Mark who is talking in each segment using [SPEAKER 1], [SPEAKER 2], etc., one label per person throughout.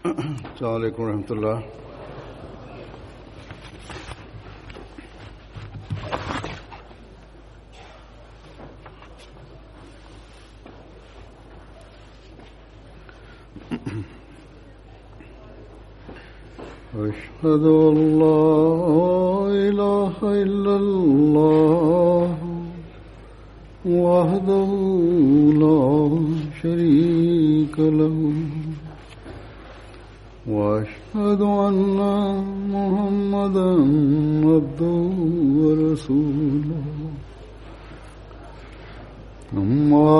[SPEAKER 1] السلام عليكم ورحمة الله. أشهد أن لا إله إلا الله وحده لا شريك له وأشهد أن محمدا عبده ورسوله أما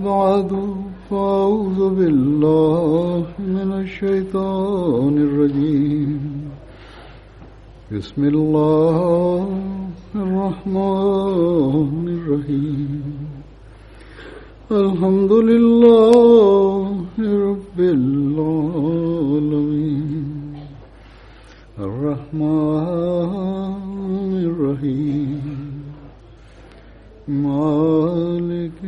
[SPEAKER 1] بعد فأعوذ بالله من الشيطان الرجيم بسم الله الرحمن الرحيم الحمد لله رب العالمين الرحمن الرحيم مالك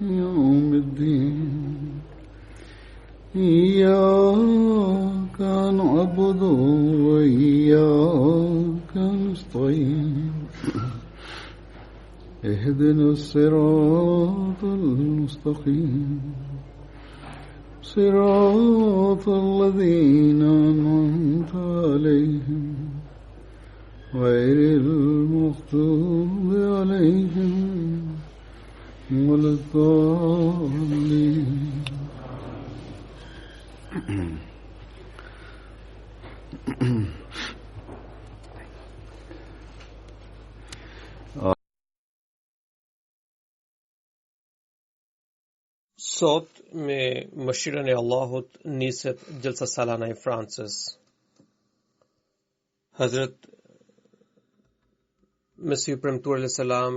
[SPEAKER 1] يوم الدين إياك نعبد وإياك نستعين اهدنا الصراط المستقيم صراط الذين أنعمت عليهم غير المغضوب عليهم ولا الضالين.
[SPEAKER 2] Sot me mëshirën e Allahut niset gjelsa salana e Francës. Hazret Mesihu premtuar alayhis salam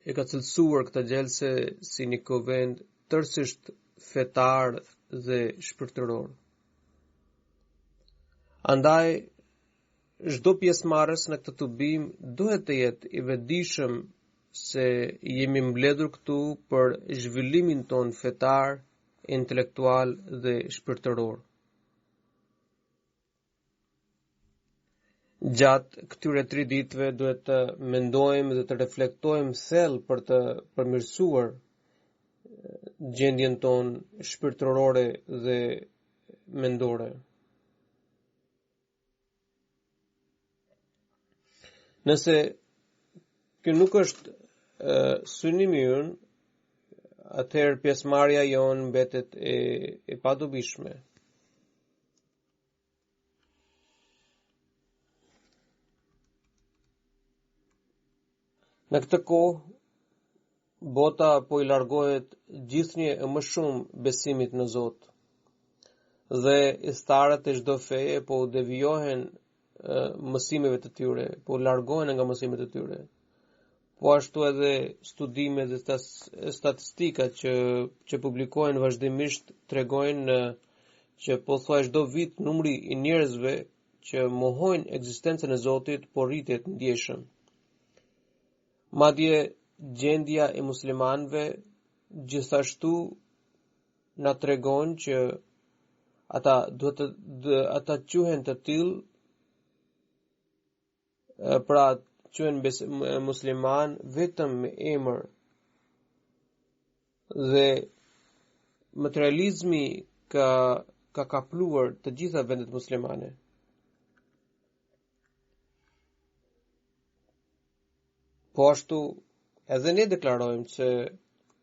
[SPEAKER 2] e ka cilësuar këtë gjelse si një konvent tërësisht fetar dhe shpirtëror. Andaj çdo pjesëmarrës në këtë tubim duhet të jetë i vetëdijshëm se jemi mbledhur këtu për zhvillimin ton fetar, intelektual dhe shpirtëror. Gjatë këtyre 3 ditëve duhet të mendojmë dhe të reflektojmë thellë për të përmirësuar gjendjen ton shpirtërore dhe mendore. Nëse kjo nuk është synimi ynë, atëherë pjesëmarrja jonë mbetet e padobishme. Në këtë kohë, bota po i largohet gjithnjë e më shumë besimit në Zot, dhe istarët e çdo feje po u devijohen mësimeve të tyre, po largohen nga mësimet e tyre. Po ashtu edhe studimet dhe statistikat që publikohen vazhdimisht tregojnë që pothuajse çdo vit numri i njerëzve që mohojnë ekzistencën e Zotit po rritet ndjeshëm. Madje gjendja e muslimanëve gjithashtu na tregon që ata quhen të tillë, pra quhen musliman vetëm me emër, dhe materializmi ka kapluar të gjitha vendet muslimane. Po ashtu edhe ne deklarojmë se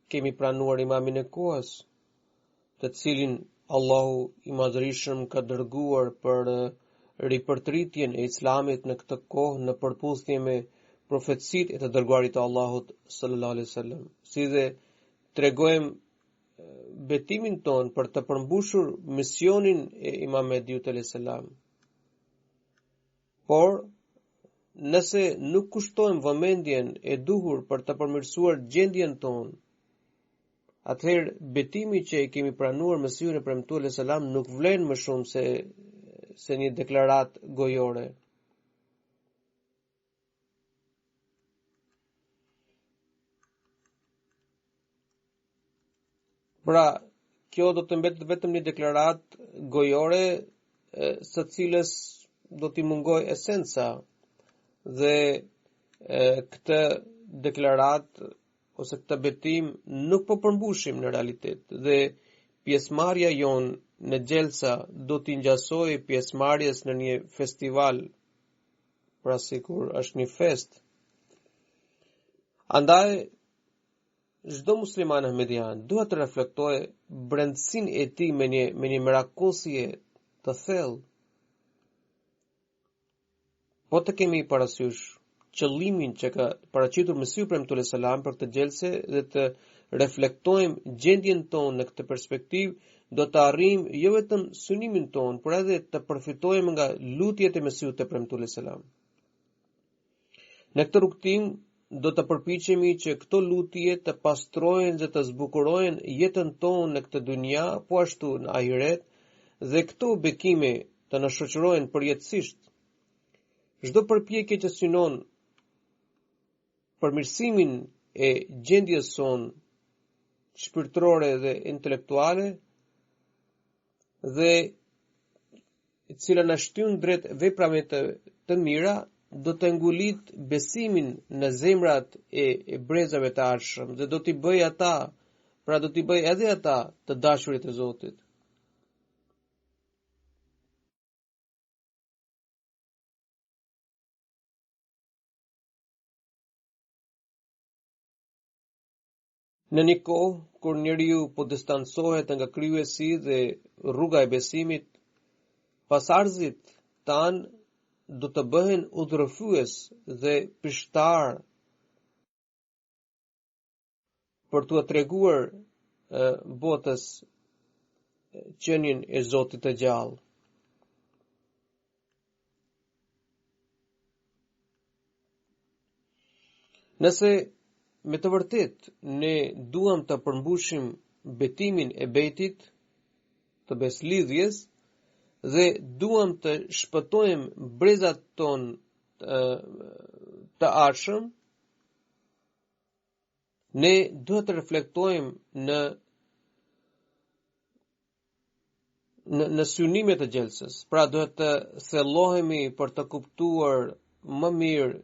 [SPEAKER 2] kemi pranuar imamin e kohës, të cilin Allahu i madhërisëm ka dërguar për ripërtritjen e Islamit në këtë kohë në përputhje me profecitë e të dërguarit të Allahut sallallahu alaihi wasallam. Si dhe tregojmë betimin ton për të përmbushur misionin e Imam Mehdiut alayhis salam. Por nëse nuk kushtojmë vëmendjen e duhur për të përmirësuar gjendjen tonë, atëherë betimi që e kemi pranuar Mesihun e premtuar alayhis salam nuk vlen më shumë se një deklarat gojore. Pra, kjo do të mbetet vetëm një deklaratë gojore së cilës do t'i mungoj esenca dhe këtë deklaratë ose këtë betim nuk po përmbushim në realitet dhe pjesëmarrja jon në gjelsa do t'i ngjasoj pjesëmarrjes në një festival, pra sikur është një fest. Andaj çdo musliman ahmedian duhet të reflektojë brendësinë e tij me një merakosje të thellë. Po të kemi parasysh qëllimin që ka paraqitur Mesihu premtuar selam për këtë gjelse dhe të reflektojmë gjendjen tonë në këtë perspektivë, do të arrijmë jo vetëm synimin tonë, por edhe të përfitojmë nga lutjet e Mesihut të premtuar selam. Në këtë rrugtim do të përpiqemi që këto lutje të pastrojnë dhe të zbukurojnë jetën tonë në këtë dynja, po ashtu në ahiret, dhe këto bekime të na shoqërojnë përjetësisht. Çdo përpjekje që synon përmirësimin e gjendjes sonë shpirtërore dhe intelektuale dhe e cila na shtyn drejt veprave të mira, do të ngulit besimin në zemrat e brezave të arshëm dhe do t'i bëj edhe ata të dashurit e Zotit. Në një kohë kur njeriu po distancohet nga kryesi dhe rruga e besimit, pasardhësit tan do të bëhen udhërfues dhe pishtar për t'u treguar botës qenien e Zotit të gjallë. Nëse me të vërtet ne duam të përmbushim betimin e betit të beslidhjes dhe duam të shpëtojmë brezat ton të arshëm, ne duhet të reflektojmë në synimet e gjelsës. Pra duhet të thellohemi për të kuptuar më mirë,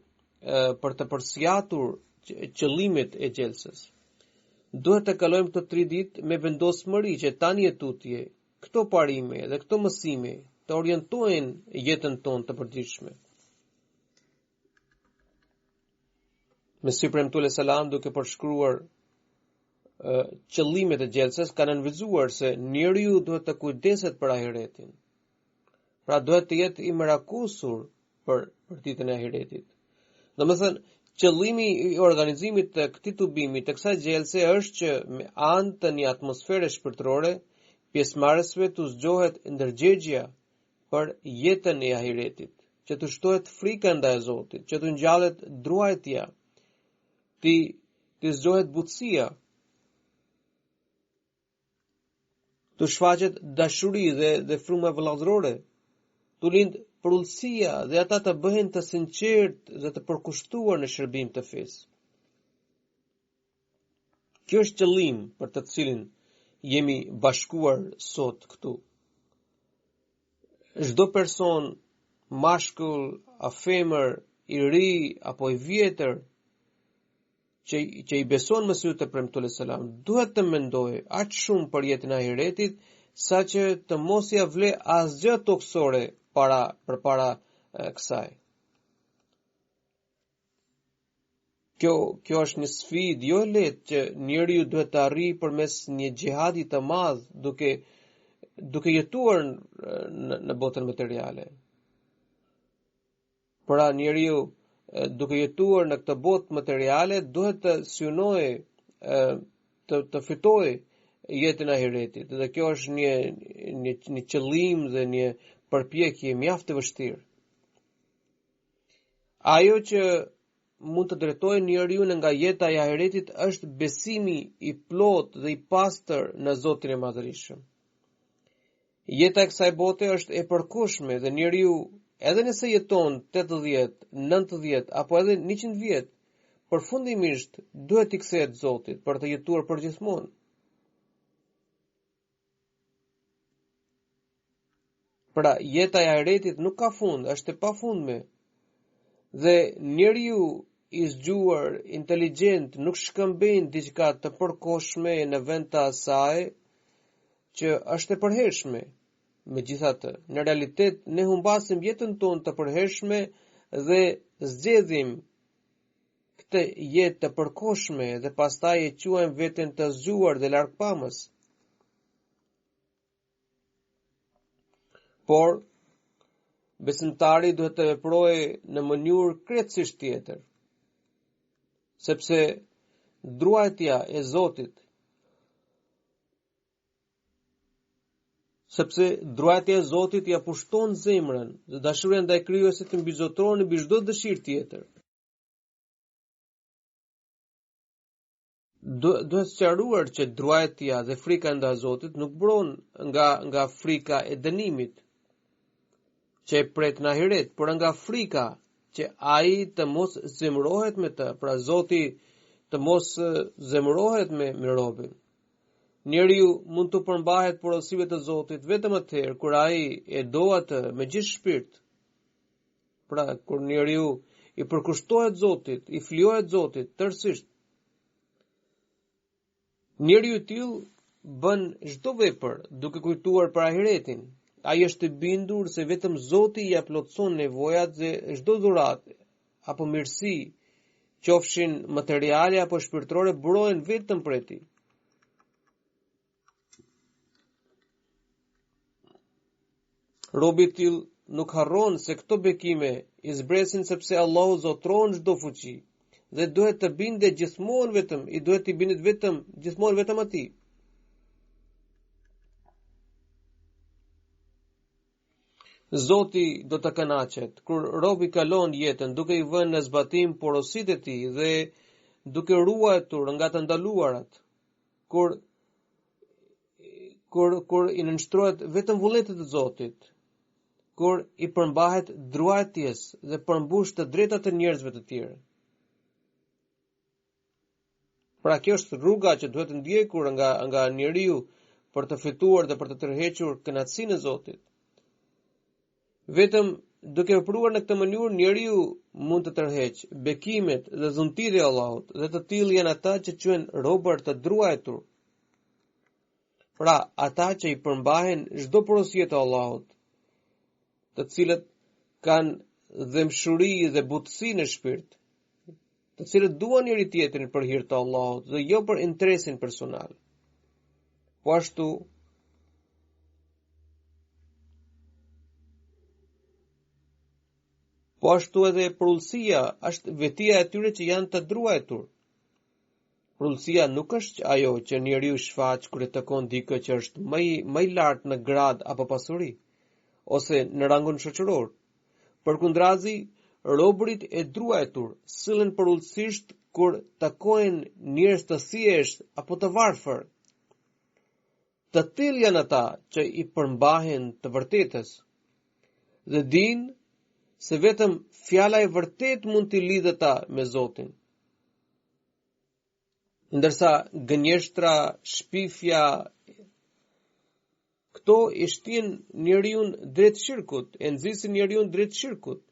[SPEAKER 2] për të përsjatur qëllimet e gjelsës. Duhet të kalojmë të 3 ditë me vendosmëri që tani e tutje këto parime dhe këto mësime të orientojnë jetën tonë të përditshme. Mesihu premtuar selam duke përshkruar qëllimet e gjelsës ka nënvizuar se njeriu duhet të kujdeset për ahiretin. Pra duhet të jetë i merakosur për ditën e ahiretit. Domethënë, qëllimi i organizimit të këtij tubimi të kësaj gjelse është që me anë të një atmosfere shpirtërore, pjesëmarrësve të zgjohet ndërgjegjja për jetën e ahiretit, që të shtohet frika ndaj Zotit, që të ngjallet druajtja, të zgjohet butësia, të shfaqet dashuri dhe fruma vëllazërore, të lind përullësia dhe ata të bëhen të sinqertë dhe të përkushtuar në shërbim të fesë. Kjo është qëllim për të cilin jemi bashkuar sot këtu. Çdo person, mashkull, a femër, i ri apo i vjetër, që i beson Mesihut të premtuar selam, duhet të mendojë aq shumë për jetën e ahiretit, saqë të mos ia vle asgjë toksore përpara kësaj. Kjo është një sfidë jo e lehtë që njeriu duhet të arrijë përmes një xhihadi të madh duke jetuar në botën materiale. Pra njeriu duke jetuar në këtë botë materiale duhet të synojë të fitojë jetën e ahiretit. Dhe kjo është një qëllim dhe një përpjekje mjaft e vështirë. Ajo që mund të drejtojë njeriu nga jeta e ahiretit është besimi i plotë dhe i pastër në Zotin e Madhërisëm. Jeta e kësaj bote është e përkohshme dhe njeriu, edhe nëse jeton 80, 90 apo edhe 100 vjet, përfundimisht duhet i kthehet Zotit për të jetuar përgjithmonë. Pra jeta e ahiretit nuk ka fund, është e pafundme. Dhe njeriu i zgjuar, inteligjent, nuk shkëmbejnë diçka të përkohshme në vend të asaj që është e përhershme. Megjithatë, në realitet ne humbasim jetën tonë të përhershme dhe zgjedhim këtë jetë të përkohshme dhe pastaj e quajmë veten të zgjuar dhe largpamës. Por besimtari duhet të veprojë në mënyrë krejtësisht tjetër, sepse druajtja e Zotit ja pushton zemrën dhe dashuria ndaj krijuesit mbi zotëron mbi çdo dëshirë tjetër. Duhet sqaruar që druajtja dhe frika ndaj Zotit nuk bron nga frika e dënimit që e pret në ahiret, por nga frika që ai të mos zemërohet me të, pra Zoti të mos zemërohet me robën. Njeriu mund të përmbahet porosive të Zotit vetëm atëherë kur ai e do atë me gjithë shpirt. Pra kur njeriu i përkushtohet Zotit, i flijohet Zotit tërësisht. Njeriu i tillë bën çdo vepër duke kujtuar për ahiretin. Ai është i bindur se vetëm Zoti ja plotëson nevojat dhe çdo dhuratë apo mirësi, qofshin materiale apo shpirtërore, burojnë vetëm prej tij. Robi i tillë nuk harron se këto bekime i zbresin sepse Allahu zotron çdo fuqi dhe duhet të bindet gjithmonë vetëm atij. Zoti do të kënaqet kur robi kalon jetën duke i vënë në zbatim porositë e tij dhe duke ruajtur nga të ndaluarat, kur i nënshtrohet vetëm vullnetit të Zotit, kur i përmbahet druajtjes dhe përmbush të drejtat e njerëzve të tjerë. Pra kjo është rruga që duhet ndjekur nga njeriu për të fituar dhe për të tërhequr kënaqësinë e Zotit. Vetëm duke vepruar në këtë mënyrë njeriu mund të tërheqë bekimet dhe dhuntitë e Allahut, dhe të tillë janë ata që quhen robër të druajtur. Pra ata që i përmbahen çdo porosie të Allahut, të cilët kanë dëmshuri dhe butësi në shpirt, të cilët duan njëri tjetrin për hir të Allahut dhe jo për interesin personal. Po ashtu edhe përullësia është vetia e tyre që janë të druajtur. Përullësia nuk është ajo që njeriu shfaq kur e takon dikë që është më i lartë në grad apo pasuri, ose në rangun shoqëror. Përkundrazi, robërit e druajtur sillen përullësisht kur takojnë njerëz të thjeshtë apo të varfër. Të tillë janë ata që i përmbahen të vërtetës dhe dinë se vetëm fjala e vërtet mund t'i lidhë ata me Zotin. Ndërsa gënjeshtra, shpifja, këto i shtyn njeriun drejt shirkut, e nxisin njeriun drejt shirkut.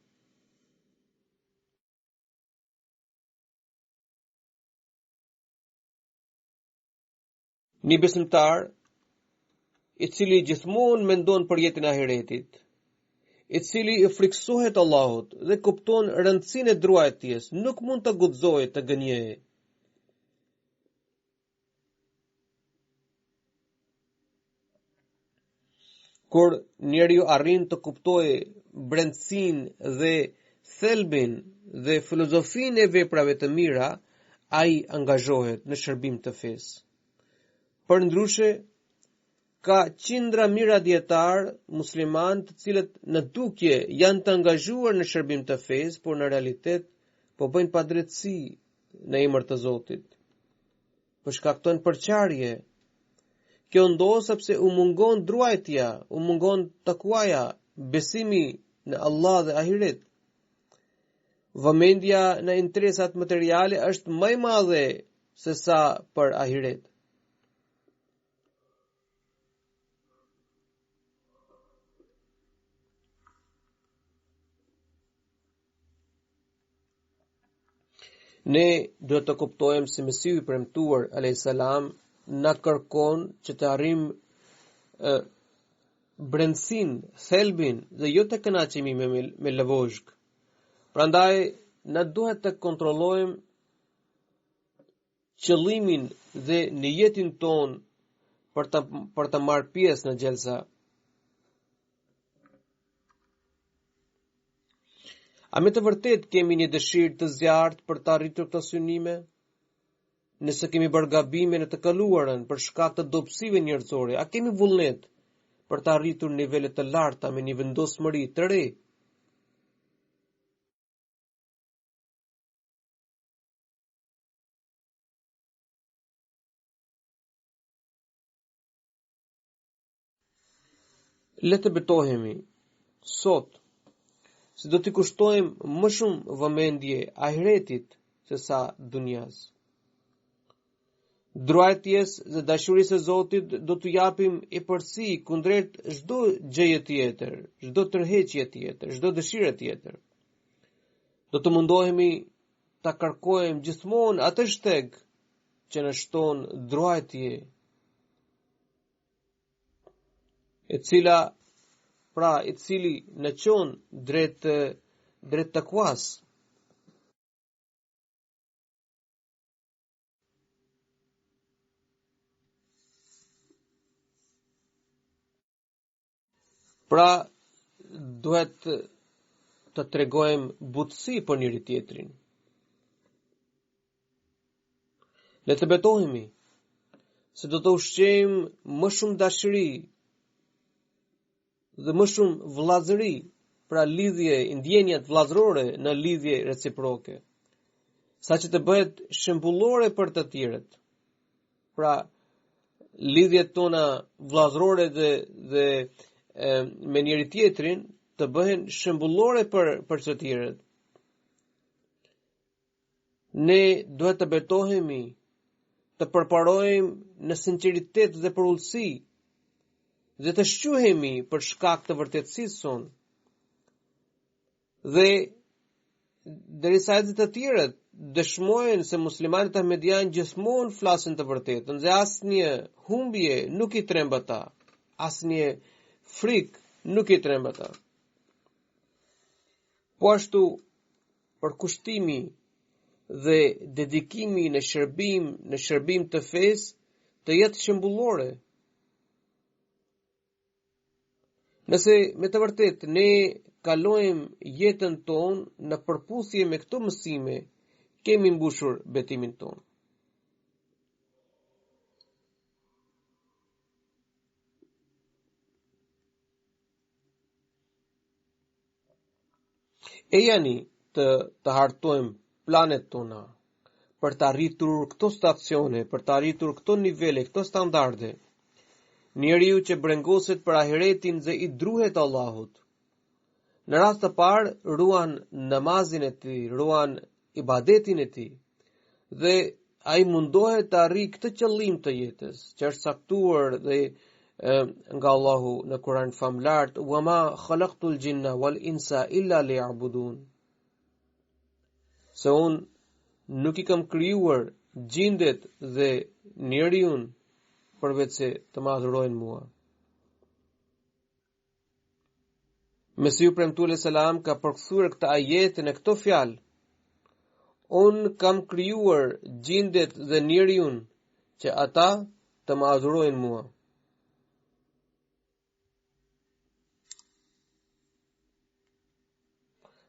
[SPEAKER 2] Një besimtar i cili gjithmonë mendon për jetën e ahiretit, i cili i friksohet Allahut dhe kupton rëndësinë e druajtjes, nuk mund të guxojë të gënjejë. Kur njeriu arrin të kuptojë brendësinë dhe thelbin dhe filozofinë e veprave të mira, ai angazhohet në shërbim të fesë. Përndryshe, ka qindra mira dietar musliman të cilët në dukje janë të angazhuar në shërbim të fesë, por në realitet po bëjnë padrejtësi në emër të Zotit. Po shkaktojnë përçarje. Kjo ndodh sepse u mungon druajtja, u mungon takuaja, besimi në Allah dhe ahiret. Vëmendja në interesat materiale është më e madhe se sa për ahiret. Ne duhet të kuptojmë se Mesiu I premtuar alayhis salam na kërkon që të arrijmë brendësin, thelbin dhe jo të kënaqemi me lëvozhg. Prandaj na duhet të kontrollojmë qëllimin dhe niyetin ton për të marrë pjesë në xhelsa. A me të vërtet kemi një dëshirë të zjarrt për të arritur këto synime? Nëse kemi bërë gabime në të kaluarën për shkak të dobësive njerëzore, a kemi vullnet për të arritur nivele të larta me një vendosmëri të re? Le të betohemi sot se do t'i kushtojmë më shumë vëmendje ahiretit se sa dunjas. Druajtjes dhe dashurisë së Zotit do t'u japim e përsi kundrejt çdo gjëje tjetër, çdo tërheqje tjetër, çdo dëshire tjetër. Do të mundohemi ta kërkojmë gjithmonë atë shteg që na shton druajtje, i cili në qon drejt takuas. Pra, duhet të tregojmë butësi për njëri tjetrin. Le të betohemi se do të ushqejmë më shumë dashuri dhe më shumë vllazëri, pra lidhje, ndjenjat vllazërore në lidhje reciproke, saqë të bëhet shembullore për të tjerët. Pra, lidhjet tona vllazërore dhe me njëri tjetrin të bëhen shembullore për të tjerët. Ne duhet të betohemi, të përparojmë në sinqeritet dhe për ullësi, dhe të shquhemi për shkak të vërtetësisë sonë. Dhe derisa edhe të tjerët dëshmojnë se muslimanët ahmedian gjithmonë flasin të vërtetën, dhe asnjë humbje nuk I tremb ata, asnjë frikë nuk I tremb ata. Po ashtu përkushtimi dhe dedikimi në shërbim të fesë të jetë shembullore. Nëse me të vërtet ne kalojmë jetën tonë në përputhje me këto mësime, kemi mbushur betimin tonë. E jani të hartojmë planet tona për të arritur këto stacione, për të arritur këto nivele, këto standarde. Njeriu që brengoset për ahiretin dhe I druhet Allahut. Në rast të parë, ruan namazin e tij, ruan ibadetin e tij, dhe ai mundohet të arrijë këtë qëllim të jetës, që është saktuar dhe nga Allahu në Kur'an famlart, "Wa ma khalaqtul jinna wal insa illa liya'budun." Se unë nuk I kam krijuar gjindet dhe njeriun përveç se të më adhurojnë mua. Mesiu premtuar selam ka përkthyer këtë ajet në këto fjalë: "Unë kam krijuar gjindet dhe njeriun që ata të më adhurojnë mua."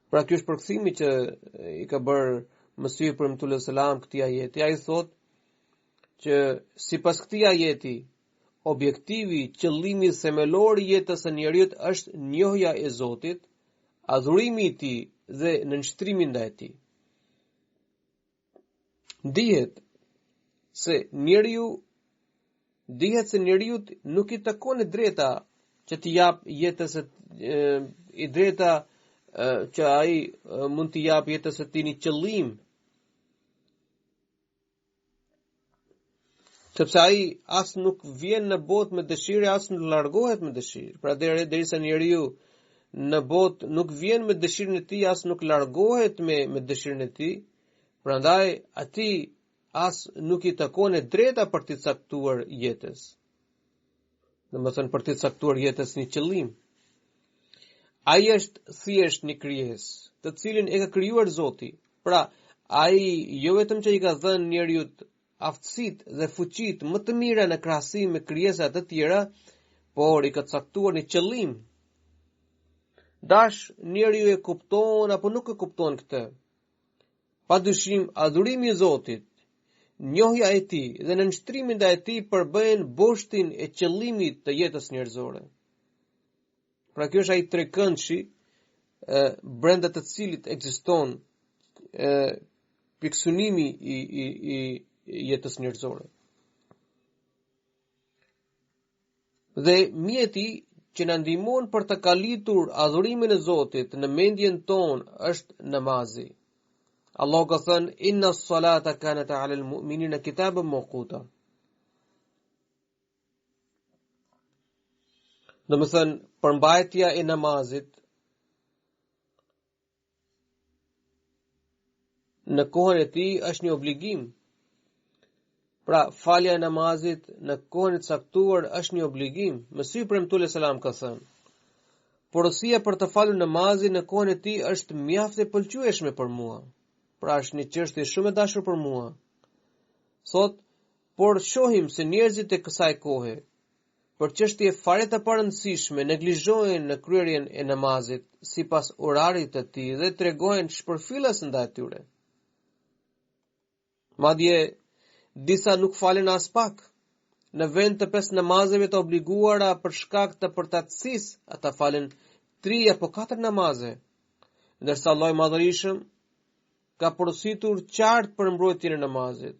[SPEAKER 2] Pra ky është përkthimi që I ka bërë Mesiu premtuar selam këtij ajeti. Ai thotë që sipas këtij ajeti, objektivi, qëllimi themelor I jetës së njeriut është njohja e Zotit, adhurimi I Tij dhe nënshtrimi ndaj Tij. Dihet se njeriu nuk I takon e drejta që t'i jap jetës I drejta që ai mund t'i jap jetës së tij një qëllim, sepse ai as nuk vjen në botë me dëshirë, as nuk largohet me dëshirë. Pra derisa njeriu në botë nuk vjen me dëshirën e tij, as nuk largohet me dëshirën e tij, Prandaj ati as nuk I takon e drejta për të caktuar jetës. Domethënë për të caktuar jetës një qëllim. Ai është thjesht një krijesë, të cilin e ka krijuar Zoti. Pra, ai jo vetëm që I ka dhënë njeriu aftësitë dhe fuqitë më të mira në krahasim me krijesa të tjera, por I ka caktuar një qëllim. Dash njeriu e kupton apo nuk e kupton këtë. Padyshim, adhurimi I Zotit, njohja e Tij dhe nënshtrimi ndaj Tij përbëhen boshtin e qëllimit të jetës njerëzore. Pra kjo është ai trekëndshi brenda të cilit ekziston piksunimi I jetës njerëzore. Dhe mjeti që na ndihmon për të kalitur adhurimin e Zotit në mendjen tonë është namazi. Allah ka thënë inna as-salata kanat 'ala al-mu'minina kitaban mawquta. Domethënë përmbajtja e namazit në kohën e tij është një obligim. Pra, falja e namazit në kohën e caktuar është një obligim. Mesih premtues selam ka thënë: "Porosia për të falur namazin në kohën e tij është mjaft e pëlqyeshme për mua." Pra, është një çështje shumë e dashur për mua. Thot, por shohim se njerëzit e kësaj kohe për çështje fare të parëndësishme neglizhojnë në kryerjen e namazit sipas orarit të tij dhe tregojnë shpërfillës ndaj tyre. Madje disa nuk falen as pak. Në vend të 5 namazeve të obliguara për shkak të përtatësisë, ata falen 3 apo 4 namaze, ndërsa Allahu I Madhërisëm ka porositur qartë për mbrojtjen e namazit.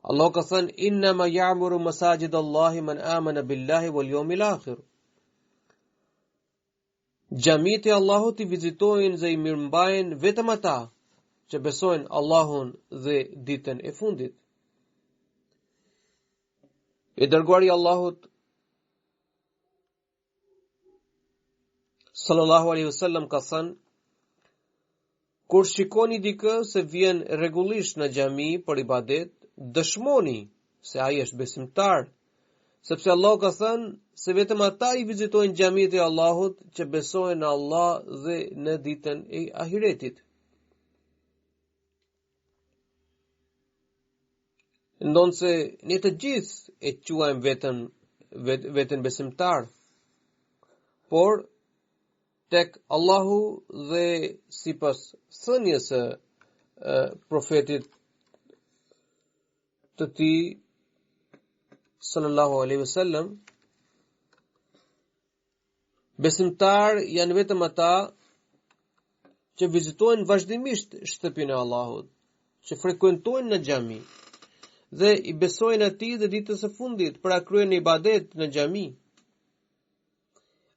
[SPEAKER 2] Allah ka thënë inna ma ya'muru masajid Allahi man amana billahi wal yawmil akhir. Xhamitë e Allahut I vizitojnë dhe I mirëmbajnë vetëm ata që besojnë Allahun dhe ditën e fundit. I dërguari I Allahut sallallahu alaihi wasallam ka thënë: Kur shikoni dikë se vjen rregullisht në xhami për ibadet, dëshmoni se ai është besimtar, sepse Allah ka thënë se vetëm ata I vizitojnë xhamitë e Allahut që besojnë në Allah dhe në ditën e ahiretit. Ndonse ne të gjithë e quajmë veten besimtar, por tek Allahu dhe sipas thënies së profetit të tij sallallahu alaihi wasallam, besimtar janë vetëm ata që vizitojnë vazhdimisht shtëpinë e Allahut, që frekuentojnë në xhami dhe I besojnë atij dhe ditës së fundit për kryen ibadet në xhami.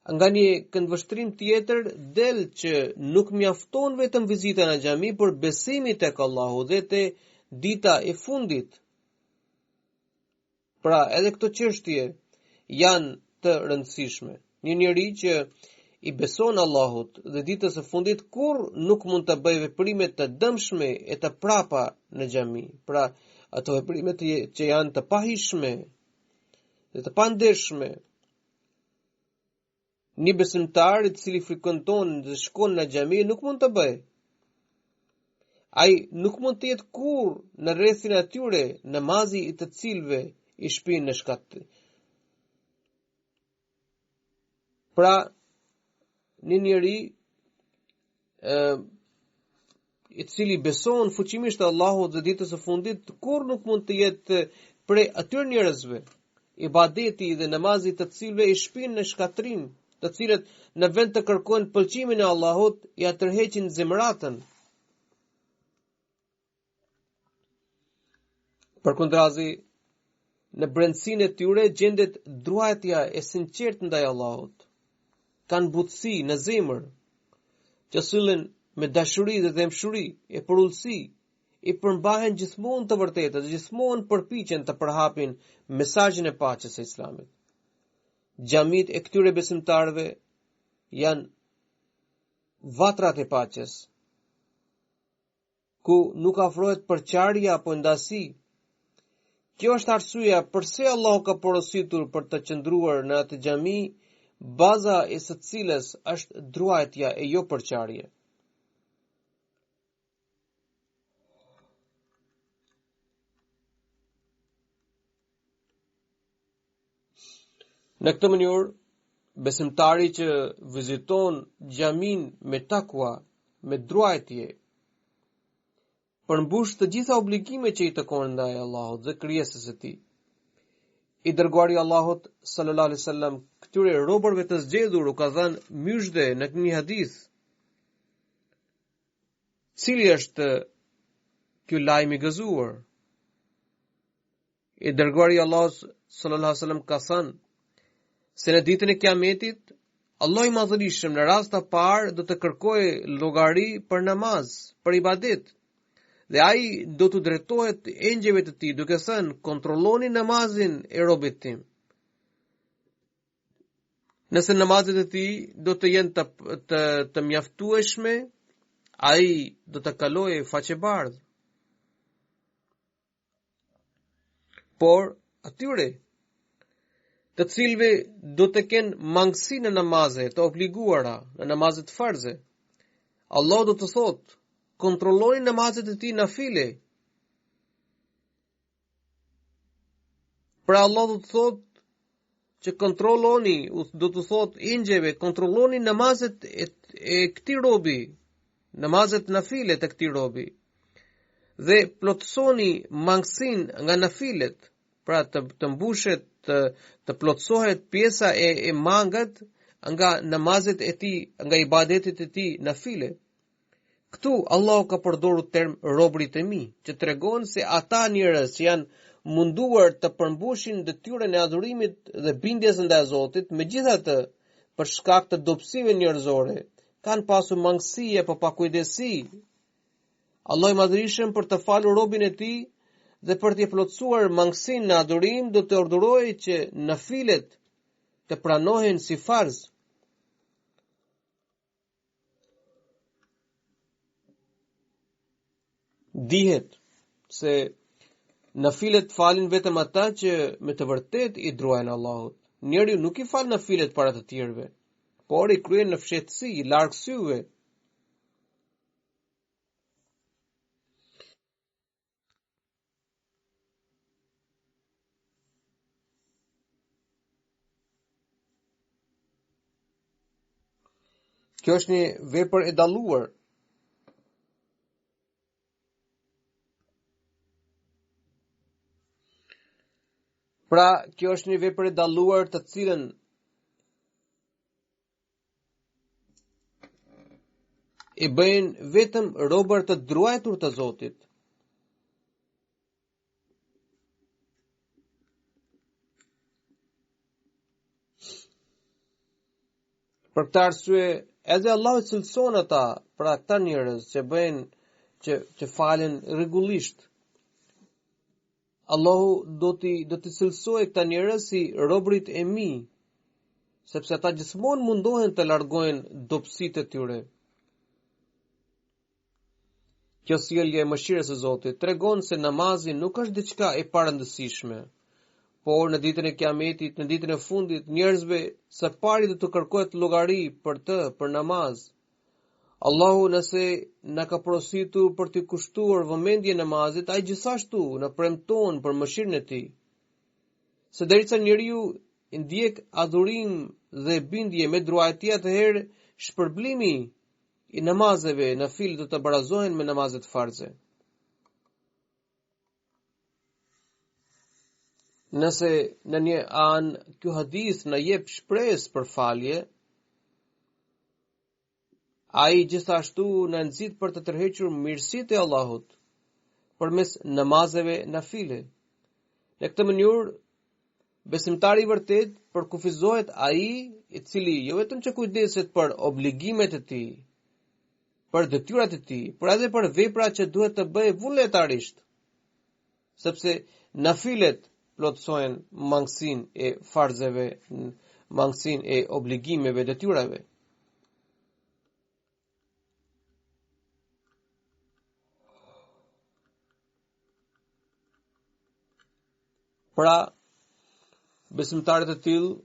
[SPEAKER 2] Nga një këndvështrim tjetër del që nuk mjafton vetëm vizita në xhami, por besimi tek Allahu dhe te dita e fundit. Pra, edhe këto çështje janë të rëndësishme. Një njeri që I beson Allahut dhe ditës së fundit kur nuk mund të bëjë veprime të dëmshme e të prapa në xhami. Pra, ato veprime që janë të pahishme dhe të pandeshme. Një besimtar I cili frekuenton dhe shkon në xhami nuk mund të bëjë. Ai nuk mund të jetë kur në rrethin e atyre namazi I të cilëve I shpinë në shkat. Pra, një njeri I cili beson fuqimisht Allahut dhe ditës së fundit, kur nuk mund të jetë prej atyre njerëzve ibadeti dhe namazi të cilëve I shpinë në shkatrim, të cilët në vend të kërkojnë pëlqimin e Allahut I atërheqin zemratën. Përkundrazi, në brendësinë e tyre gjendet druajtja e sinqertë ndaj Allahut. Kanë butësi në zemër, që sillen me dashuri dhe dëmshuri e përullësi, I përmbahen gjithmonë të vërtetës, gjithmonë përpiqen të përhapin mesazhin e paqes së Islamit. Xhamit e këtyre besimtarëve janë vatrat e paqes, ku nuk afrohet përqarja apo ndasi. Kjo është arsyeja pse Allahu ka porositur për të qëndruar në atë xhami, baza e së cilës është druajtja e jo përqarje. Në këtë mënyrë, besimtari që viziton xhamin me takwa, me druajtje, përmbush të gjitha obligimet që i takojnë ndaj Allahut dhe krijesës së tij. I dërguari Allahut sallallahu alaihi wasallam këtyre robërve të zgjedhur u ka dhënë myshdhe në një hadith. Cili është ky lajm i gëzuar? I dërguari Allahut sallallahu alaihi wasallam ka thënë se në ditën e Kiametit, Allahu i Madhërisht në rast të parë do të kërkojë llogari për namaz, për ibadet. Dhe ai do të drejtohet engjëjve të tij duke thënë: kontrolloni namazin e robit tim. Nëse namazet e tij do të jenë të mjaftueshme, ai do të kalojë faqebardh. Por atyre të cilëve do të kenë mangësi në namazet të obliguara, në namazet farze, Allah do të thotë: kontrolloni namazet e tij nafile. Pra Allah do të thotë që kontrolloni, do të thotë engjëve, kontrolloni namazet e këtij robi, namazet nafile të këtij robi. Dhe plotësoni mangësin nga nafilet, pra të mbushet, të plotësohet pjesa e mangët nga namazet e tij, nga ibadetet e tij nafile. Këtu Allah ka përdorur term robrit e mi, që tregon se ata njerëz që janë munduar të përmbushin detyrën e adhurimit dhe bindjes ndaj Zotit, megjithatë, për shkak të dobësive njerëzore, kanë pasur mangësi apo pakujdesi. Allah i Madhërisht për të falur robin e tij dhe për të plotësuar mangësinë në adhurim do të urdhërojë që nafilet të pranohen si farz. Dihet se nafilet falin vetëm ata që me të vërtet i druajnë Allahut. Njeriu nuk i fal nafilet para të tjerëve, por i kryen në fshehtësi, larg syve. Kjo është një vepër e dalluar. Pra, kjo është një vepër e dalluar të cilën e bëjnë vetëm robër të druajtur të Zotit. Për këtë arsye, edhe Allahu cilëson ata, pra këta njerëz që bëjnë, që falen rregullisht. Allahu do t'i cilësojë këta njerëz si robrit e mi, sepse ata gjithmonë mundohen të largojnë dobësitë e tyre. Kjo sjellje e mëshirës së Zotit tregon se namazi nuk është diçka e parëndësishme, por në ditën e Kiametit, në ditën e fundit, njerëzve së pari do të kërkohet llogari për namaz. Allahu nëse na ka porositur për të kushtuar vëmendje namazit, ai gjithashtu na premton për mëshirën e tij. Se derisa njeriu ndjek adhurim dhe bindje me druajtje, atëherë shpërblimi i namazeve nafil do të barazohen me namazet farze. Nëse në një anë ky hadith na jep shpresë për falje, ai gjithashtu na nxit për të tërhequr mirësitë e Allahut përmes namazeve nafile. Në këtë mënyrë, besimtari i vërtet përkufizohet ai i cili jo vetëm që kujdeset për obligimet e tij, për detyrat e tij, por edhe për veprat që duhet të bëjë vullnetarisht, sepse nafilet plotësojnë mangësinë e farzeve, mangësinë e obligimeve, detyrave. Pra, besimtarët e tillë,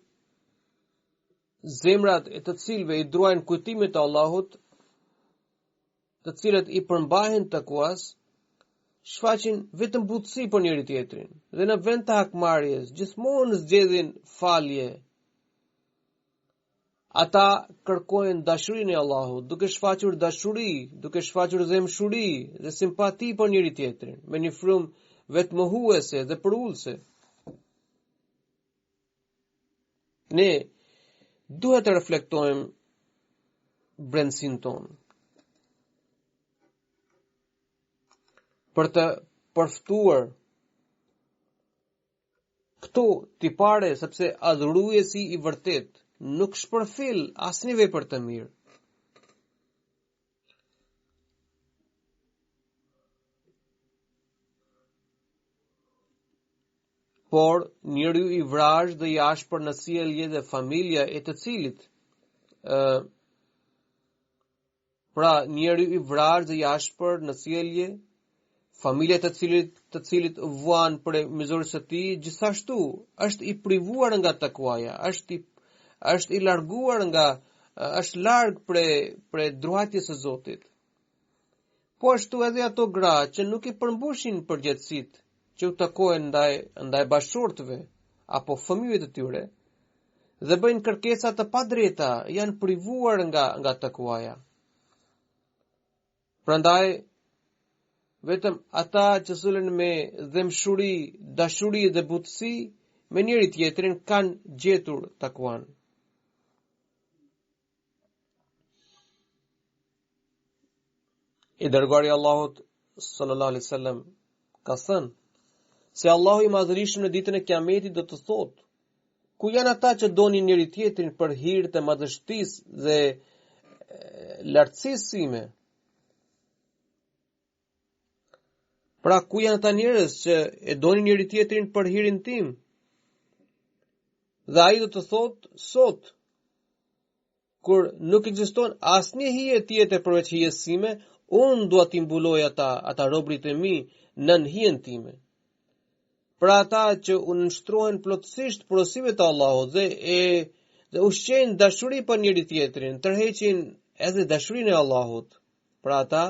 [SPEAKER 2] zemrat e të cilëve i druajnë kujtimit të Allahut, të cilët i përmbahen takuas, shfaqin vetëm butësi për njëri tjetrin, dhe në vend të hakmarrjes gjithmonë zgjedhin falje. Ata kërkojnë dashurinë e Allahut, duke shfaqur dashuri, duke shfaqur zemshuri dhe simpati për njëri tjetrin, me një frymë vetmohuese dhe përullëse. Ne duhet të reflektojmë brendësinë tonë për të përftuar këto tipare, sepse adhuruesi i vërtet nuk shpërfil asnjë vepër të mirë. Por njeriu i vrazhë dhe i ashpër në sjellje dhe familja e të cilit njeriu i vrazhë dhe i ashpër në sjellje, familja të cilit vuan për mizorisë së tij, gjithashtu është i privuar nga takwaja, është i larguar është larg për druajtjes së Zotit. Po ashtu edhe ato gra që nuk i përmbushin përgjegjësitë që u takojnë ndaj bashkëshortëve apo fëmijëve të tyre dhe bëjnë kërkesa të padrejta, janë privuar nga takwaja. Prandaj vetëm ata që sulen me zemshuri, dashuri dhe butësi me njëri tjetrin kanë gjetur takwan. I dërguari i Allahut sallallahu alaihi wasallam ka thënë se Allahu i Madhërisht në ditën e Kiametit do të thotë: ku janë ata që donin njëri tjetrin për hir të madhështisë dhe lartësisë sime? Pra, ku janë ata njerëz që e donin njëri tjetrin për hirin tim? Dhe ai do të thotë: sot, kur nuk ekziston asnjë hije tjetër përveç hijes sime, unë dua t'i mbuloj ata robrit e mi nën hijen time. Pra ata që u nënshtrohen plotësisht porosive të Allahut dhe ushqejnë dashuri për njëri tjetrin, tërheqin edhe dashurinë e Allahut. Pra ata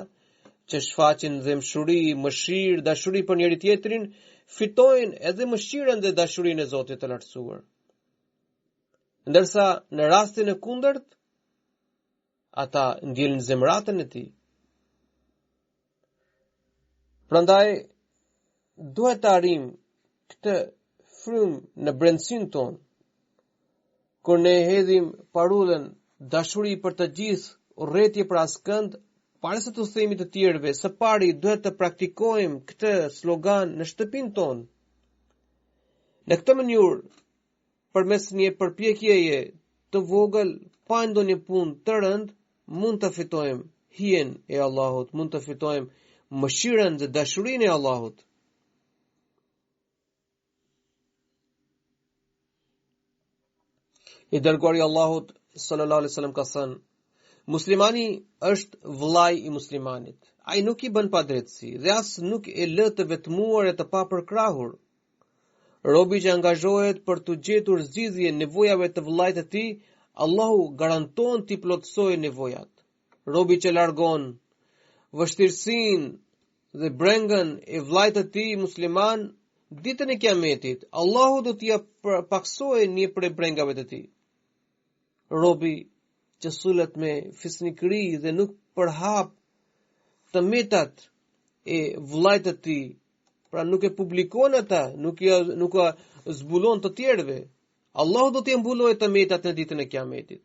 [SPEAKER 2] që shfaqin zemshuri, mëshirë, dashuri për njëri tjetrin, fitojnë edhe mëshirën dhe dashurinë e Zotit të lartësuar. Ndërsa në rastin e kundërt, ata ndjelin zemratën e tij. Prandaj duhet të arrijmë këtë frymë në brendësinë tonë, kur ne hedhim parullën dashuri për të gjithë, urrëtie për askënd, para se të themi të tjerëve, së pari duhet të praktikojmë këtë slogan në shtëpinë tonë. Në këtë mënyrë, përmes një përpjekjeje të vogël, pa ndonjë punë të rëndë, mund të fitojmë hijen e Allahut, mund të fitojmë mëshirën dhe dashurinë e Allahut. I dërguari i Allahut sallallahu alaihi wasallam ka thënë: muslimani është vllai i muslimanit. Ai nuk i bën padrejtësi dhe as nuk e lë të vetmuar e të papërkrahur. Robi që angazhohet për të gjetur zgjidhje nevojave të vllait të tij, Allahu garanton t'i plotësojë nevojat. Robi që largon vështirësinë dhe brengën e vllait të tij musliman, ditën e Kiametit, Allahu do t'i paksojë një prej brengave të tij. Robi që sulet me fisnikëri dhe nuk përhap të metat e vllait të tij, pra nuk e publikon ata, nuk zbulon të tjerëve, Allahu do t'i mbulojë të metat në ditën e Kiametit.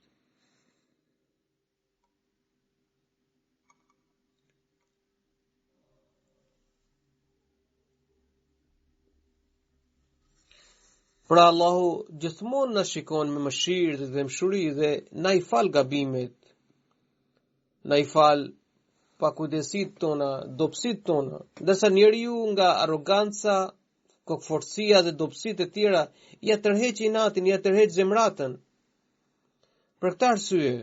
[SPEAKER 2] Pra Allahu gjithmonë na shikon me mëshirë dhe zemshuri dhe na i fal gabimet, na i fal pakujdesit tona, dobësit tona, ndërsa njeriu nga arroganca, kokforcia dhe dobësit e tjera ja tërheq inatin, ja tërheq zemratën. Për këtë arsye,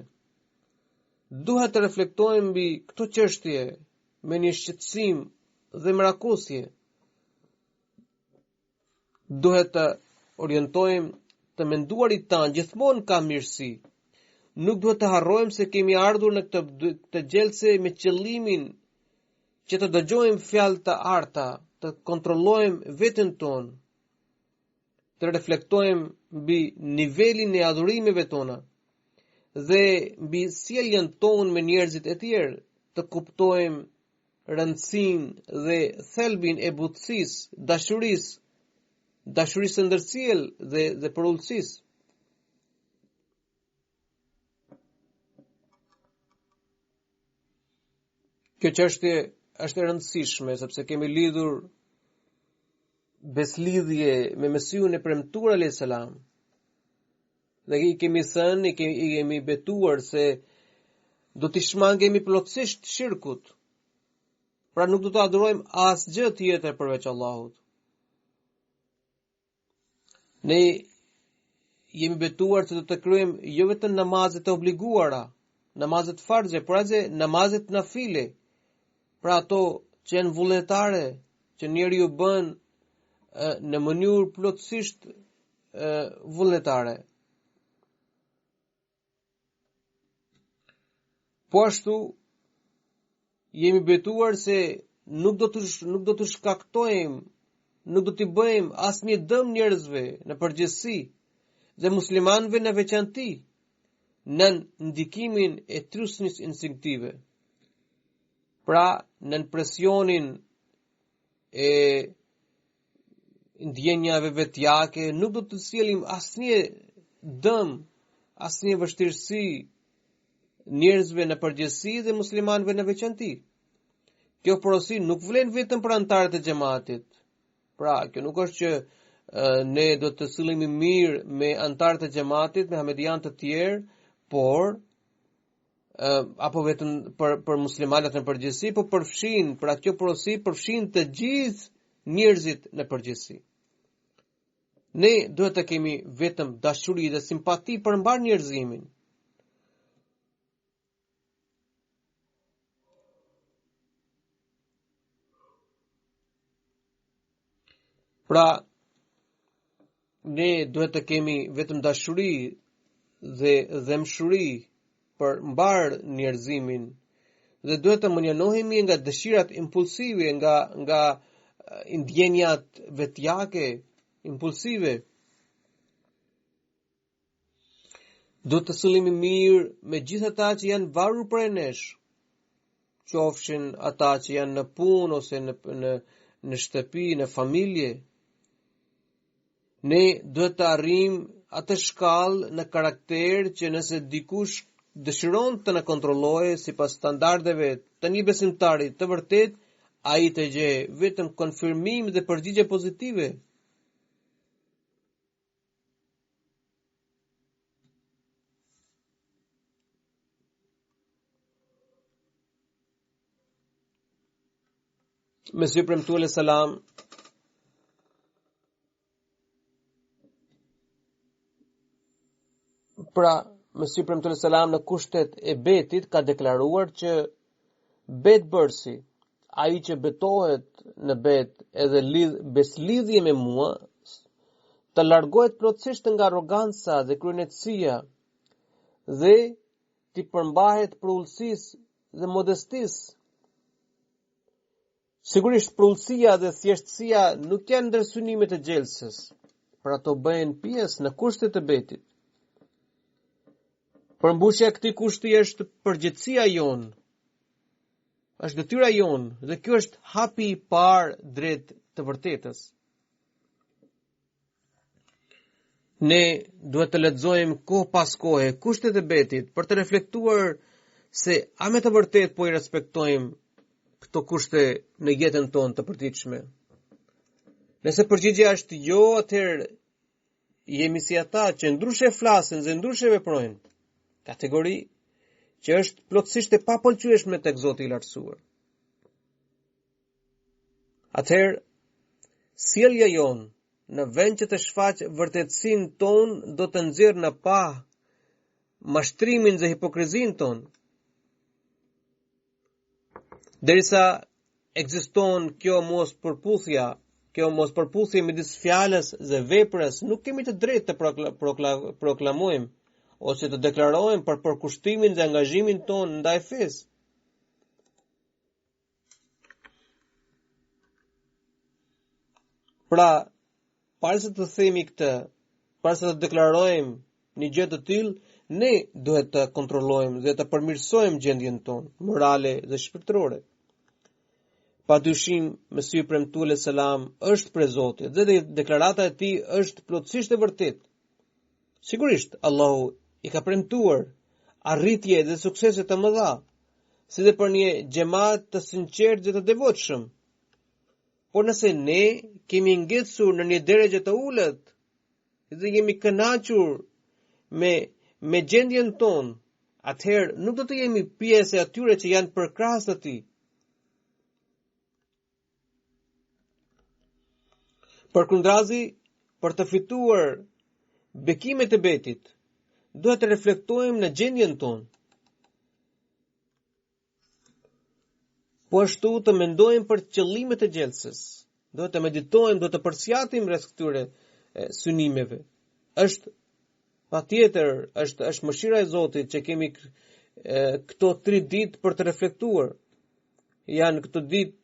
[SPEAKER 2] duhet të reflektojmë mbi këto çështje me një shqetësim dhe mrakosje. duhet të orientojmë të menduarit tanë gjithmonë ka mirësi. Nuk duhet të harrojmë se kemi ardhur në këtë gjelse me qëllimin që të dëgjojmë fjalë të arta, të kontrollojmë veten tonë, të reflektojmë mbi nivelin e adhurimeve tona dhe mbi sjelljen tonë me njerëzit e tjerë, të kuptojmë rëndësinë dhe thelbin e butësisë, dashurisë ndërsjellë dhe përullësisë. Kjo çështje është e rëndësishme sepse kemi lidhur beslidhje me Mesiun e premtuar alayhis salam. Dhe i kemi thënë, i kemi betuar se do t'i shmangemi plotësisht shirkut. Pra nuk do të adhurojmë asgjë tjetër përveç Allahut. Ne jemi betuar se do të kryejmë jo vetëm namazet e obliguara, namazet farze, por edhe namazet nafile. Pra ato që janë vullnetare, që njeriu bën në mënyrë plotësisht vullnetare. Po ashtu jemi betuar se nuk do të shkaktojmë, nuk do t'i bëjmë asnjë dëm njerëzve në përgjithësi dhe muslimanëve në veçanti në ndikimin e trusnis instinktive. Pra, në presionin e ndjenjave vetjake, nuk do të sjellim asnjë dëm, asnjë vështirësi njerëzve në përgjithësi dhe muslimanëve në veçanti. Kjo porosi nuk vlen vetëm për anëtarët e xhamatit. Pra, kjo nuk është që ne do të sillemi mirë me anëtarët e xhamatit, me hamedian të tjerë, por apo vetëm për muslimanët në përgjithësi, por përfshin, pra kjo porosi përfshin të gjithë njerëzit në përgjithësi. Ne duhet të kemi vetëm dashuri dhe simpati për mbar njerëzimin. Pra, ne duhet të kemi vetëm dashuri dhe dëmshuri për mbar njerëzimin dhe duhet të mënjanohemi nga dëshirat impulsive, nga ndjenjat vetjake impulsive. Duhet të sillemi mirë me gjithë ata që janë varur prej nesh, qofshin ata që janë në punë ose në shtëpi, në familje. Ne duhet të arrijmë atë shkallë në karakter që nëse dikush dëshiron të na kontrollojë sipas standardeve të një besimtari të vërtet, ai të gjejë vetëm konfirmim dhe përgjigje pozitive. Mesiu premtuar alayhis salam Mesiu premtuar alayhis salam në kushtet e betit ka deklaruar që betbërsi, ai që betohet në bet edhe beslidhje me mua, të largohet plotësisht nga arroganca dhe kryenetësia dhe të përmbahet përullësisë dhe modestisë. Sigurisht përullësia dhe thjeshtësia nuk janë ndër synimet e gjelsës, por ato bëhen pjesë në kushtet e betit. Përmbushja e këtij kushti është përgjegjësia jonë, është detyra jonë dhe kjo është hapi i parë drejt të vërtetës. Ne duhet të lexojmë kohë pas kohe kushtet e betit për të reflektuar se a me të vërtet po i respektojmë këto kushte në jetën tonë të përditshme. Nëse përgjigjja është jo, atëherë jemi si ata që ndryshe flasin dhe ndryshe veprojnë. Kategori që është plotësisht e papëlqyeshme tek Zoti i Lartësuar. Atëherë, sjellja jonë në vend që të shfaq vërtetësinë tonë do të nxjerrë në pa mashtrimin dhe hipokrizinë tonë. Derisa ekziston kjo mos përputhja kjo mos përputhje midis fjalës dhe veprës, nuk kemi të drejtë të proklamojmë ose të deklarojmë për përkushtimin dhe angazhimin ton ndaj fesë. Pra, para se të themi këtë, para se të deklarojmë një gjë të tillë, ne duhet të kontrollojmë dhe të përmirësojmë gjendjen tonë morale dhe shpirtërore. Padyshim, Mesiu premtuar alayhis salam është prej Zotit dhe deklarata e tij është plotësisht e vërtetë. Sigurisht, Allahu i ka premtuar arritje dhe suksese të mëdha, si dhe për një xhamat të sinqertë dhe të devotshëm. Por nëse ne kemi ngecur në një drejtë të ulët dhe jemi kënaqur me gjendjen tonë, atëherë nuk do të jemi pjesë e atyre që janë përkrahas të tij. Përkundrazi, për të fituar bekimet e betit, duhet të reflektojmë në gjendjen tonë. Po ashtu të mendojmë për qëllimet e gjelsës. Duhet të meditojmë, duhet të përsjatim rreth këtyre synimeve. Është patjetër, është mëshira e Zotit që kemi këto 3 ditë për të reflektuar. Janë këto ditë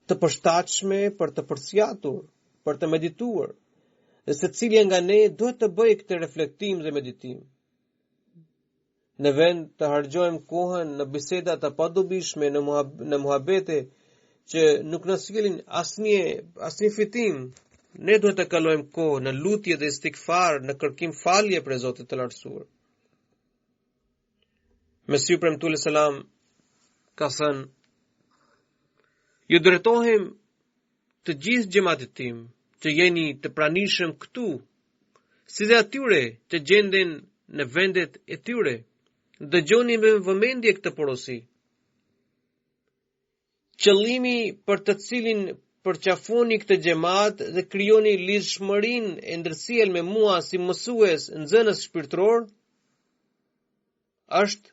[SPEAKER 2] të përshtatshme për të përsjatur, për të medituar. Dhe secili nga ne duhet të bëjë këtë reflektim dhe meditim. Në vend të harxojmë kohën në biseda të padobishme, në muhabete që nuk na sjellin asnjë fitim, ne duhet të kalojmë kohë në lutje dhe istikfar, në kërkim falje për Zotin të lartësuar. Mesiu premtuar alayhis salam ka thënë: ju drejtohem të gjithë xhamatit tim që jeni të pranishëm këtu, si dhe atyre që gjenden në vendet e tyre. Dëgjoni me vëmendje këtë porosi. Qëllimi për të cilin përqafoni këtë xhamat dhe krijoni lidhshmërinë e ndërsjellë me mua si mësues nxënës shpirtëror është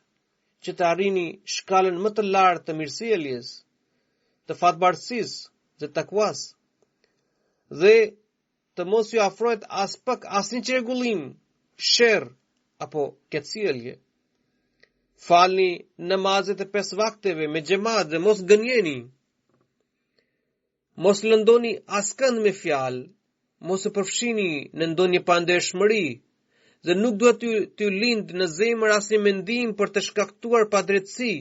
[SPEAKER 2] që të arrini shkallën më të lartë të mirësjelljes, të fatbarësisë dhe takwas, dhe të mos ju afrohet as pak asnjë çrregullim, sherr apo keqësjellje. Falni namazet e 5 vakteve me xhamat dhe mos gënjeni. Mos lëndoni askënd me fjalë, mos e përfshini në ndonjë pandeshmëri, dhe nuk duhet t'ju lind në zemër asnjë mendim për të shkaktuar padrejtësi,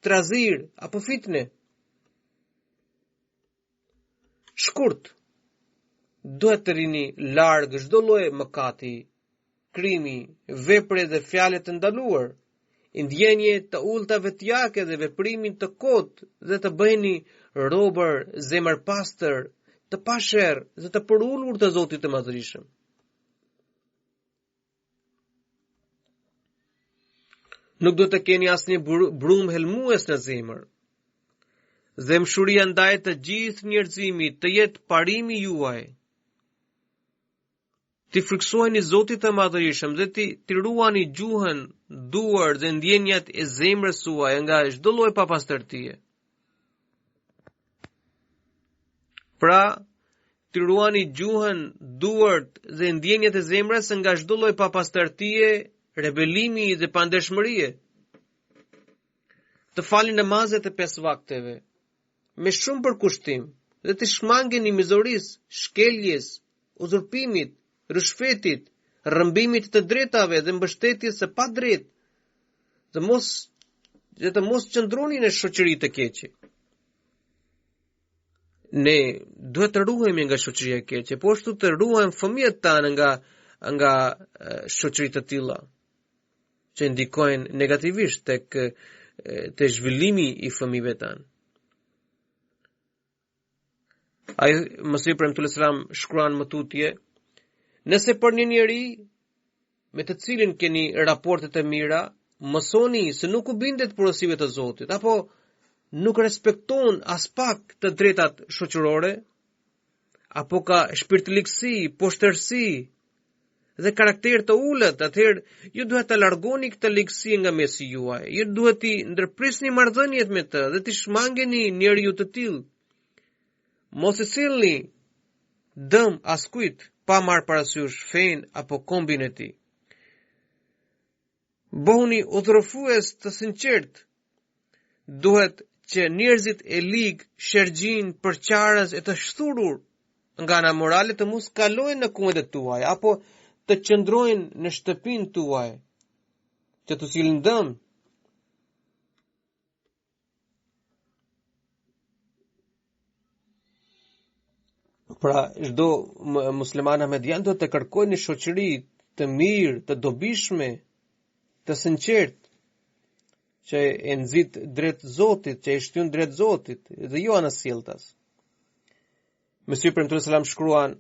[SPEAKER 2] trazir apo fitne. Shkurt, duhet të rini larg çdo lloj mëkati, krimi, vepre dhe fjalë të ndaluar, ndjenje të ulta vetjake dhe veprimin të kotë dhe të bëheni robër zemërpastër, të pasherë dhe të përullur të Zotit të Madhërisëm. Nuk do të keni asnjë brum helmues në zemër. Zemshuria ndaj të gjithë njerëzimit të jetë parimi juaj. Ti friksoheni Zotit të Madhërisëm dhe ti ruani gjuhën, duar dhe ndjenjat e zemrës suaj nga çdo lloj papastërtie. Pra, ti ruani gjuhën, duart dhe ndjenjat e zemrës nga çdo lloj papastërtie, rebelimi dhe pandeshmërie. Të falni namazet e 5 vakteve me shumë përkushtim dhe të shmangeni mizorisë, shkeljes, uzurpimit, rishfetit, rrëmbimit të drejtave dhe mbështetjes së padrejtë, dhe të mos qëndroni në shoqëri të keqe. Ne duhet të ruhemi nga shoqëria e keqe, po ashtu të ruajmë fëmijët tanë nga shoqëri të tilla që ndikojnë negativisht tek zhvillimi i fëmijëve tanë. Ai Mesiu premtuar selam shkruan më tutje: nëse për një njeri me të cilin keni raportet e mira, mësoni se nuk u bindet porosive të Zotit, apo nuk respekton as pak të drejtat shoqërore, apo ka shpirtëlikësi, poshtërsi dhe karakter të ullët, atëherë ju duhet të largoni këtë ligësi nga mesi juaj. Ju duhet të ndërprisni marrëdhëniet me të dhe të shmangeni njeriu të tillë. Mos e sillni dëm askujt pa marrë parasysh fen apo kombin e tij. Bëhuni udhërues të sinqert. Duhet që njerëzit e ligë, shergjin, përqarës e të shturur nga ana morale të mos kalojnë në kumet e tuaj apo të qëndrojnë në shtëpinë tuaj, që të silin dëm. Pra, çdo musliman ahmedian do të kërkojë një shoqëri të mirë, të dobishme, të sinqert, që e nxit drejt Zotit, që e shtyn drejt Zotit, dhe jo anasjelltas. Mesih premtues selam shkruan: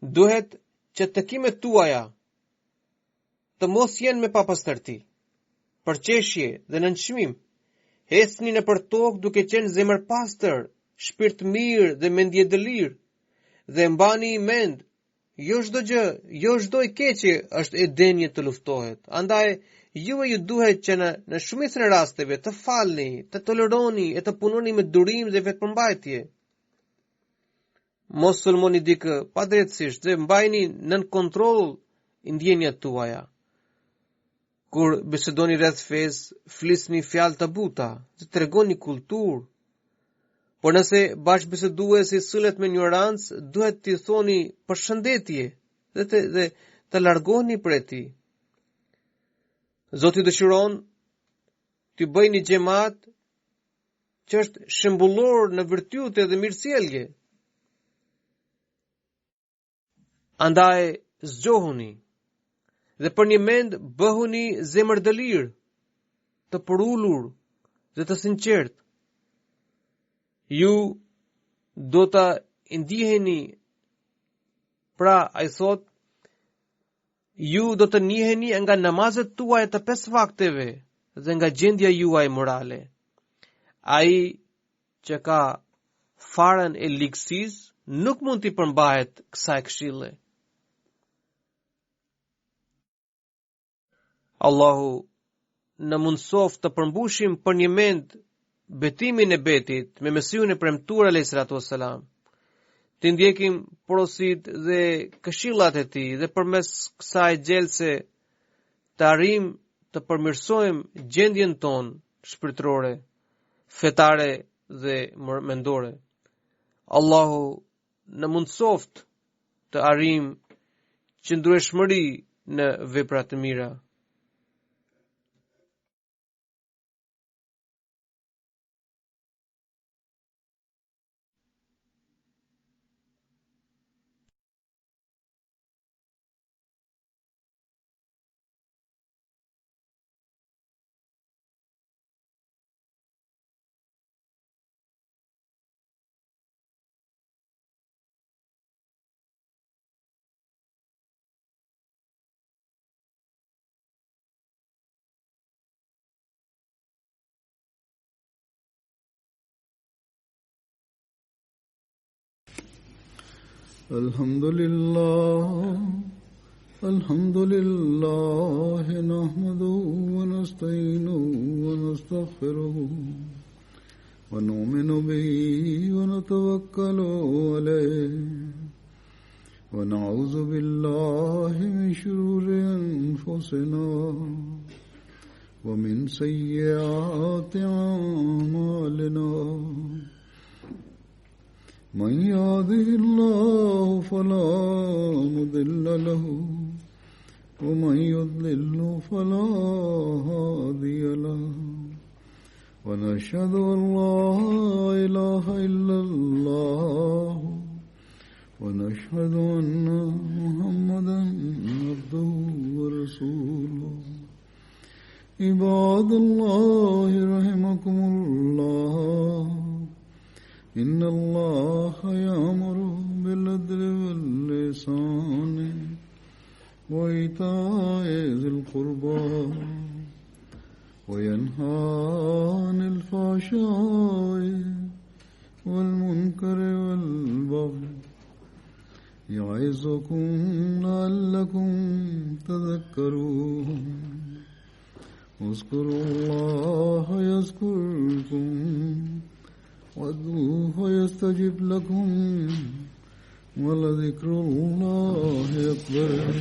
[SPEAKER 2] duhet që takimet tuaja të mos jenë me papastërti, përqeshje dhe nënçmim. Hecni nëpër tokë duke qenë zemër pastër, shpirt mirë dhe mendje dëlir, dhe mbani i mend, jo çdo gjë, jo çdo e keqe është e denjë të luftohet. Andaj ju duhet që në shumicën e rasteve të falni, të toleroni e të punoni me durim dhe vetëpërmbajtje. Mos sulmoni dikë padrejtësisht dhe mbajini nën kontroll ndjenjat tuaja. Kur bisedoni rreth fesë, flisni fjalë të buta, të tregoni kulturë. Por nëse bashkëbiseduesi sillet me ignorancë, duhet t'i thoni përshëndetje dhe të largoheni prej tij. Zoti dëshiron t'i bëjë një xhamat që është shembullor në virtyte dhe mirësjellje. Andaj zgjohuni dhe për një mend bëhuni zemër dëlir, të përullur dhe të sinqert. Ju do të ndiheni, pra ai thot, ju do të njiheni nga namazet tuaj të 5 vakteve dhe nga gjendja juaj morale. Ai që ka farën e ligësisë nuk mund t'i përmbahet kësaj këshille. Allahu në mundsoft të përmbushim për një mend betimin e betit me Mesihun e premtuar alayhisalatu wassalam, të ndjekim porosit dhe këshillat e tij dhe përmes kësaj gjelse të arrim të përmirësojmë gjendjen tonë shpirtërore, fetare dhe mendore. Allahu në mundsoft të arrim qëndrueshmëri në vepra të mira.
[SPEAKER 1] Alhamdulillah nahmaduhu wa nasta'inuhu wa nastaghfiruhu wa nu'minu bihi wa natawakkalu alayhi wa na'udhu billahi min shururi anfusina wa min sayyiati a'malina. من يهده الله فلا مضل له ومن يضلل فلا هادي له ونشهد أن لا إله إلا الله ونشهد أن محمدا عبده ورسوله. عباد الله رحمكم الله إن الله يأمر بالعدل والإحسان وإيتاء ذي القربى وينهى عن الفحشاء والمنكر والبغي يعظكم لعلكم تذكرون اذكروا الله يذكركم وادعوه يستجب لكم ولذكر الله أكبر